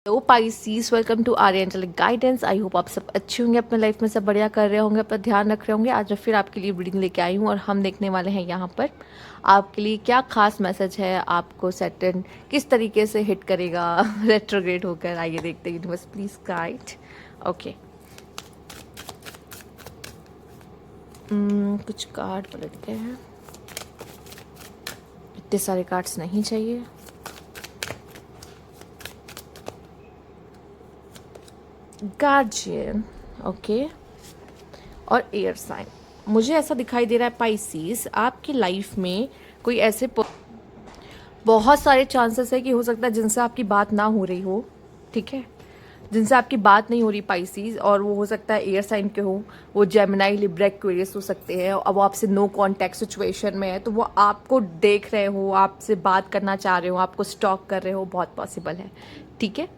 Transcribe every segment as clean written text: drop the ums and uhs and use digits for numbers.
Hello Pisces, welcome to Arya angelic guidance. I hope आप सब अच्छे होंगे, अपने लाइफ में सब बढ़िया कर रहे होंगे, अपना ध्यान रख रहे होंगे। आज मैं फिर आपके लिए रीडिंग लेके आई हूँ और हम देखने वाले हैं यहाँ पर आपके लिए क्या खास मैसेज है, आपको सैटर्न किस तरीके से हिट करेगा रेट्रोग्रेड होकर। आइए देखते हैं। Universe please guide. ओके, कुछ कार्ड पलट गए हैं, इतने सारे कार्ड्स नहीं चाहिए। गार्जियन, ओके, और एयर साइन। मुझे ऐसा दिखाई दे रहा है पाइसीज, आपकी लाइफ में कोई ऐसे बहुत सारे चांसेस है कि हो सकता है जिनसे आपकी बात ना हो रही हो, ठीक है, जिनसे आपकी बात नहीं हो रही पाइसीज, और वो हो सकता है एयर साइन के हो, वो जेमिनाई, लिब्रा, एक्वेरियस हो सकते हैं। अब वो आपसे नो कांटेक्ट सिचुएशन में है, तो वो आपको देख रहे हो, आपसे बात करना चाह रहे हो, आपको स्टॉक कर रहे हो, बहुत पॉसिबल है, ठीक है।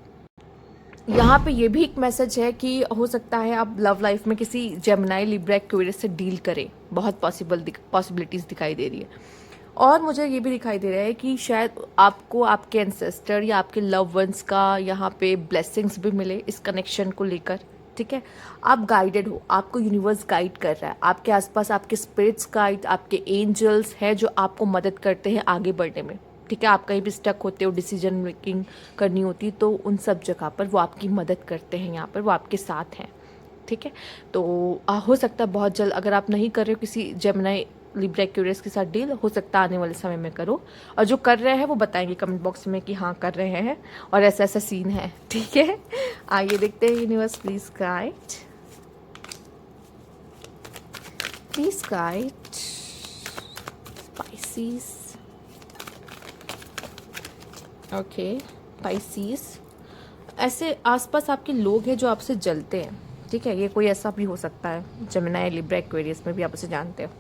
यहाँ पे ये भी एक मैसेज है कि हो सकता है आप लव लाइफ में किसी जेमिनाई, लिब्रा, एक्वेरियस से डील करें, बहुत पॉसिबिलिटीज दिखाई दे रही है। और मुझे ये भी दिखाई दे रहा है कि शायद आपको आपके एंसेस्टर या आपके लव वंस का यहाँ पे ब्लेसिंग्स भी मिले इस कनेक्शन को लेकर, ठीक है। आप गाइडेड हो, आपको यूनिवर्स गाइड कर रहा है, आपके आसपास आपके स्पिरिट्स गाइड, आपके एंजल्स हैं जो आपको मदद करते हैं आगे बढ़ने में, ठीक है। आप कहीं भी स्टक होते हो, डिसीजन मेकिंग करनी होती, तो उन सब जगह पर वो आपकी मदद करते हैं, यहाँ पर वो आपके साथ हैं, ठीक है। तो हो सकता है बहुत जल्द, अगर आप नहीं कर रहे हो किसी जेमिनी, लिब्रा, एक्वेरियस के साथ डील, हो सकता है आने वाले समय में करो। और जो कर रहे हैं वो बताएंगे कमेंट बॉक्स में कि हाँ कर रहे हैं और ऐसा ऐसा सीन है, ठीक है। आइए देखते हैं। Universe please guide, please guide Pisces. Okay Pisces, ऐसे आसपास आपके लोग हैं जो आपसे जलते हैं, ठीक है। ये कोई ऐसा भी हो सकता है, जेमिनी, लिब्रा, एक्वेरियस में भी आप उसे जानते हो,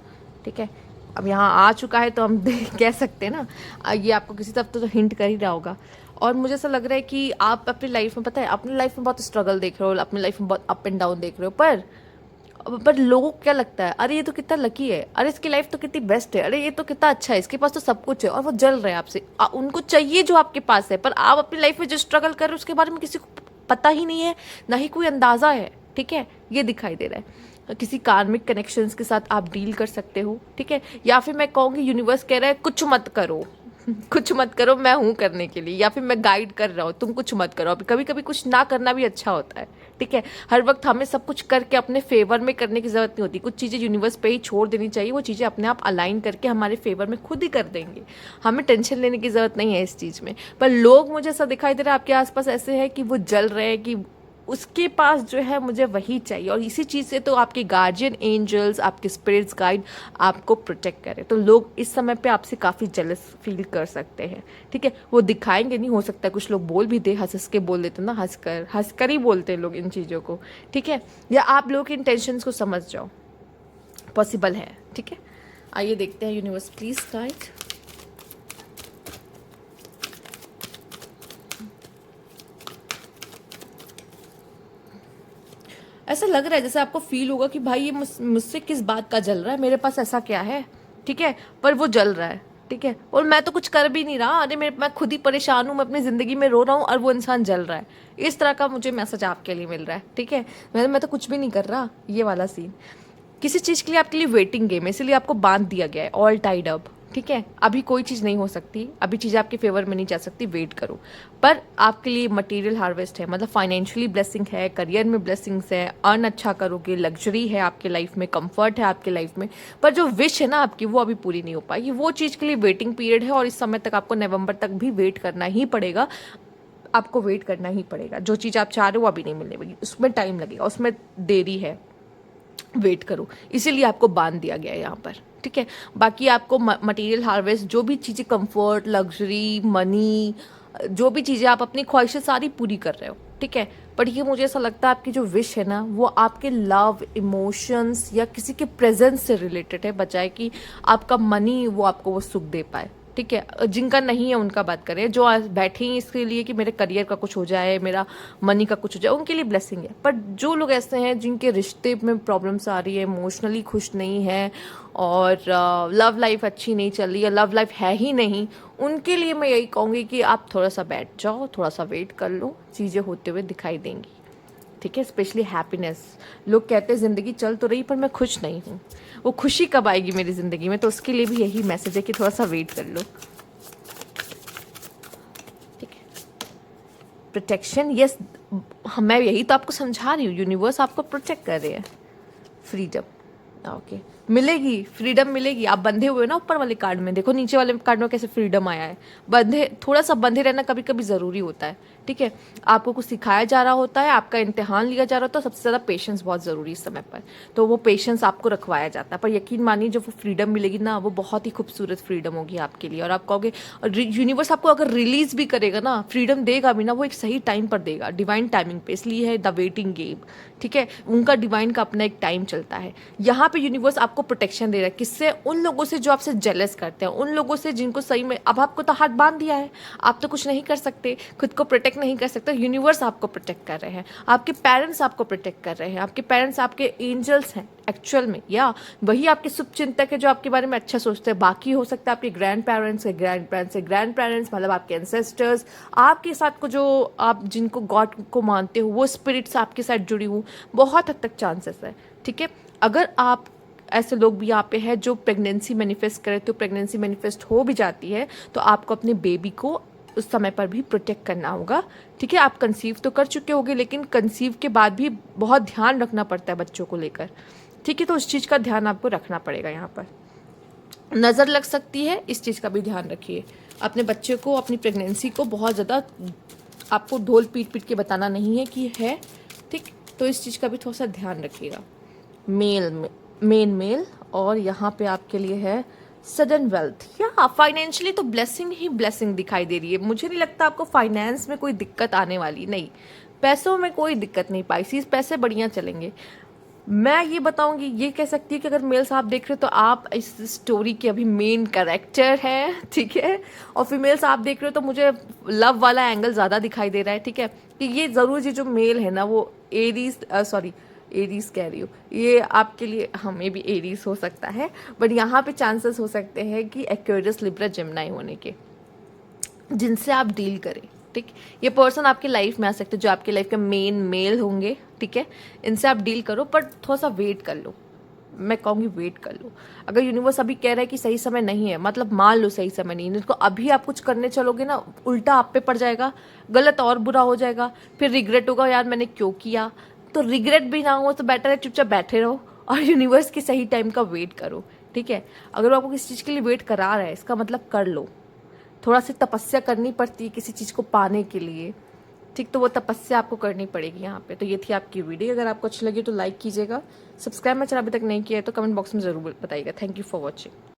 ठीक है। अब यहाँ आ चुका है तो हम कह सकते हैं ना, ये आपको किसी तरफ तो हिंट कर ही रहा होगा। और मुझे ऐसा लग रहा है कि आप अपनी लाइफ में, पता है, अपनी लाइफ में बहुत स्ट्रगल देख रहे हो, अपनी लाइफ में बहुत अप एंड डाउन देख रहे हो, पर लोगों को क्या लगता है, अरे ये तो कितना लकी है, अरे इसकी लाइफ तो कितनी बेस्ट है, अरे ये तो कितना अच्छा है, इसके पास तो सब कुछ है, और वो जल रहे हैं आपसे। उनको चाहिए जो आपके पास है, पर आप अपनी लाइफ में जो स्ट्रगल कर रहे हो उसके बारे में किसी को पता ही नहीं है, ना ही कोई अंदाजा है, ठीक है। ये दिखाई दे रहा है किसी कार्मिक कनेक्शंस के साथ आप डील कर सकते हो, ठीक है। या फिर मैं कहूँगी यूनिवर्स कह रहा है कुछ मत करो कुछ मत करो, मैं हूँ करने के लिए, या फिर मैं गाइड कर रहा हूँ, तुम कुछ मत करो। अभी कभी कभी कुछ ना करना भी अच्छा होता है, ठीक है। हर वक्त हमें सब कुछ करके अपने फेवर में करने की जरूरत नहीं होती, कुछ चीज़ें यूनिवर्स पे ही छोड़ देनी चाहिए, वो चीज़ें अपने आप अलाइन करके हमारे फेवर में खुद ही कर देंगे, हमें टेंशन लेने की जरूरत नहीं है इस चीज़ में। पर लोग, मुझे ऐसा दिखाई दे रहा है आपके आसपास ऐसे है कि वो जल रहे हैं कि उसके पास जो है मुझे वही चाहिए, और इसी चीज़ से तो आपके गार्जियन एंजल्स, आपके स्पिरिट्स गाइड आपको प्रोटेक्ट करें। तो लोग इस समय पे आपसे काफ़ी जेलस फील कर सकते हैं, ठीक है। वो दिखाएंगे नहीं, हो सकता है कुछ लोग बोल भी दे, हंस हंस के बोल देते ना, हंसकर ही बोलते हैं लोग इन चीज़ों को, ठीक है। या आप लोग के इंटेंशंस को समझ जाओ, पॉसिबल है, ठीक है। आइए देखते हैं। यूनिवर्स प्लीज गाइड, ऐसा लग रहा है जैसे आपको फील होगा कि भाई ये मुझसे किस बात का जल रहा है, मेरे पास ऐसा क्या है, ठीक है, पर वो जल रहा है, ठीक है। और मैं तो कुछ कर भी नहीं रहा, अरे मैं खुद ही परेशान हूँ, मैं अपनी जिंदगी में रो रहा हूँ और वो इंसान जल रहा है। इस तरह का मुझे मैसेज आपके लिए मिल रहा है, ठीक है। मैं तो कुछ भी नहीं कर रहा, ये वाला सीन। किसी चीज़ के लिए आपके लिए वेटिंग गेम है, इसीलिए आपको बांध दिया गया है, ऑल टाइड अप, ठीक है। अभी कोई चीज़ नहीं हो सकती, अभी चीज़ें आपके फेवर में नहीं जा सकती, वेट करो। पर आपके लिए मटेरियल हार्वेस्ट है, मतलब फाइनेंशियली ब्लेसिंग है, करियर में ब्लेसिंग्स है, अर्न अच्छा करोगे, लग्जरी है आपके लाइफ में, कंफर्ट है आपके लाइफ में। पर जो विश है ना आपकी, वो अभी पूरी नहीं हो पाई, वो चीज़ के लिए वेटिंग पीरियड है, और इस समय तक आपको नवंबर तक भी वेट करना ही पड़ेगा, आपको वेट करना ही पड़ेगा। जो चीज़ आप चाह रहे हो वो अभी नहीं मिलने वाली, उसमें टाइम लगेगा, उसमें देरी है, वेट करो। इसीलिए आपको बांध दिया गया है यहाँ पर, ठीक है। बाकी आपको मटेरियल हार्वेस्ट, जो भी चीज़ें, कंफर्ट, लग्जरी, मनी, जो भी चीज़ें आप अपनी ख्वाहिशें सारी पूरी कर रहे हो, ठीक है। पर ये मुझे ऐसा लगता है आपकी जो विश है ना, वो आपके लव, इमोशंस या किसी के प्रेजेंस से रिलेटेड है, बजाय कि आपका मनी वो आपको वो सुख दे पाए, ठीक है, जिनका नहीं है उनका बात करें, जो आज बैठे हैं इसके लिए कि मेरे करियर का कुछ हो जाए, मेरा मनी का कुछ हो जाए, उनके लिए ब्लेसिंग है। पर जो लोग ऐसे हैं जिनके रिश्ते में प्रॉब्लम्स आ रही है, इमोशनली खुश नहीं है और लव लाइफ अच्छी नहीं चल रही है, लव लाइफ है ही नहीं, उनके लिए मैं यही कहूँगी कि आप थोड़ा सा बैठ जाओ, थोड़ा सा वेट कर लो, चीज़ें होते हुए दिखाई देंगी। ठीक है, स्पेशली हैप्पीनेस। लोग कहते हैं ज़िंदगी चल तो रही पर मैं खुश नहीं हूँ, वो खुशी कब आएगी मेरी ज़िंदगी में, तो उसके लिए भी यही मैसेज है कि थोड़ा सा वेट कर लो। ठीक है, प्रोटेक्शन, यस, मैं यही तो आपको समझा रही हूँ, यूनिवर्स आपको प्रोटेक्ट कर रहे हैं। फ्रीडम, ओके, मिलेगी, फ्रीडम मिलेगी। आप बंधे हुए ना ऊपर वाले कार्ड में, देखो नीचे वाले कार्ड में कैसे फ्रीडम आया है। बंधे, थोड़ा सा बंधे रहना कभी कभी ज़रूरी होता है। ठीक है, आपको कुछ सिखाया जा रहा होता है, आपका इम्तिहान लिया जा रहा होता है, सबसे ज़्यादा पेशेंस बहुत ज़रूरी है इस समय पर, तो वो पेशेंस आपको रखवाया जाता है। पर यकीन मानिए जब वो फ्रीडम मिलेगी ना, वो बहुत ही खूबसूरत फ्रीडम होगी आपके लिए। और आप कहोगे, और यूनिवर्स आपको अगर रिलीज भी करेगा ना, फ्रीडम देगा भी ना, वो एक सही टाइम पर देगा, डिवाइन टाइमिंग पे, इसलिए है द वेटिंग गेम। ठीक है, उनका डिवाइन का अपना एक टाइम चलता है। यहाँ पे यूनिवर्स आपको प्रोटेक्शन दे रहा है, किससे? उन लोगों से जो आपसे जेलस करते हैं, उन लोगों से जिनको सही में, अब आपको तो हाथ बांध दिया है, आप तो कुछ नहीं कर सकते, खुद को प्रोटेक्ट नहीं कर सकते, यूनिवर्स आपको प्रोटेक्ट कर रहे हैं, आपके पेरेंट्स आपको प्रोटेक्ट कर रहे हैं, आपके पेरेंट्स आपके एंजल्स हैं एक्चुअल में, या वही आपके शुभचिंतक है जो आपके बारे में अच्छा सोचते हैं। बाकी हो सकता है आपके ग्रैंड पेरेंट्स है, ग्रैंड पेरेंट्स है, ग्रैंड पेरेंट्स मतलब आपके एंसेस्टर्स, आपके साथ को जो आप जिनको गॉड को मानते हो, वो स्पिरिट्स आपके साथ जुड़ी हुई, बहुत हद तक चांसेस है। ठीक है, अगर आप ऐसे लोग भी यहाँ पे हैं जो प्रेगनेंसी मैनिफेस्ट करे, तो प्रेगनेंसी मैनिफेस्ट हो भी जाती है तो आपको अपने बेबी को उस समय पर भी प्रोटेक्ट करना होगा। ठीक है, आप कंसीव तो कर चुके होंगे, लेकिन कंसीव के बाद भी बहुत ध्यान रखना पड़ता है बच्चों को लेकर। ठीक है, तो उस चीज़ का ध्यान आपको रखना पड़ेगा। यहाँ पर नज़र लग सकती है, इस चीज़ का भी ध्यान रखिए। अपने बच्चे को, अपनी प्रेगनेंसी को बहुत ज़्यादा आपको ढोल पीट पीट के बताना नहीं है कि है। ठीक, तो इस चीज़ का भी थोड़ा सा ध्यान रखिएगा। मेल, और यहाँ पे आपके लिए है सडन वेल्थ, या फाइनेंशियली तो ब्लेसिंग ही ब्लेसिंग दिखाई दे रही है। मुझे नहीं लगता आपको फाइनेंस में कोई दिक्कत आने वाली, नहीं, पैसों में कोई दिक्कत नहीं, पाइसिस पैसे बढ़िया चलेंगे। मैं ये बताऊंगी, ये कह सकती है कि अगर मेल्स आप देख रहे हो तो आप इस स्टोरी के अभी मेन कैरेक्टर हैं। ठीक है, और फीमेल्स आप देख रहे हो तो मुझे लव वाला एंगल ज़्यादा दिखाई दे रहा है। ठीक है, कि ये ज़रूर, ये जो मेल है ना वो एरीज कह रही हूँ, ये आपके लिए, हमें भी एरीज हो सकता है, बट यहाँ पे चांसेस हो सकते हैं कि एक्वेरियस, लिब्रा, जेमिनी होने के, जिनसे आप डील करें। ठीक, ये पर्सन आपकी लाइफ में आ सकते हैं जो आपकी लाइफ के मेन मेल होंगे। ठीक है, इनसे आप डील करो, पर थोड़ा सा वेट कर लो, मैं कहूँगी वेट कर लो। अगर यूनिवर्स अभी कह रहा है कि सही समय नहीं है, मतलब मान लो सही समय नहीं है, इसको अभी आप कुछ करने चलोगे ना, उल्टा आप पे पड़ जाएगा, गलत और बुरा हो जाएगा, फिर रिग्रेट होगा, यार मैंने क्यों किया। तो रिग्रेट भी ना हो तो बेटर है चुपचाप बैठे रहो और यूनिवर्स के सही टाइम का वेट करो। ठीक है, अगर वो आपको किसी चीज़ के लिए वेट करा रहा है, इसका मतलब कर लो। थोड़ा सी तपस्या करनी पड़ती है किसी चीज़ को पाने के लिए। ठीक, तो वो तपस्या आपको करनी पड़ेगी यहाँ पे। तो ये थी आपकी वीडियो, अगर आपको अच्छी लगी तो लाइक कीजिएगा, सब्सक्राइब मैं अभी तक नहीं किया है तो कमेंट बॉक्स में ज़रूर बताइएगा। Thank you for watching.